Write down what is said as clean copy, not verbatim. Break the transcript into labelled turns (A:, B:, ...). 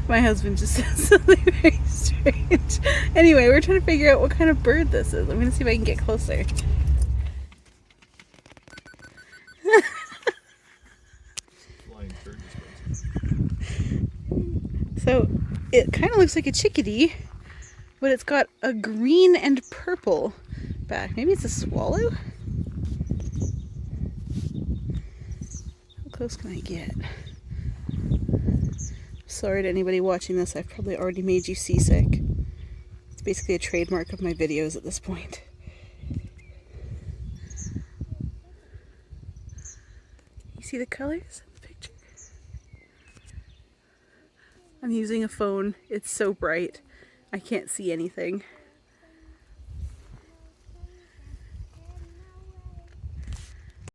A: My husband just said something very strange. Anyway, we're trying to figure out what kind of bird this is. I'm going to see if I can get closer. So it kind of looks like a chickadee, but it's got a green and purple back. Maybe it's a swallow? How close can I get? Sorry to anybody watching this, I've probably already made you seasick. It's basically a trademark of my videos at this point. You see the colors in the picture? I'm using a phone. It's so bright. I can't see anything.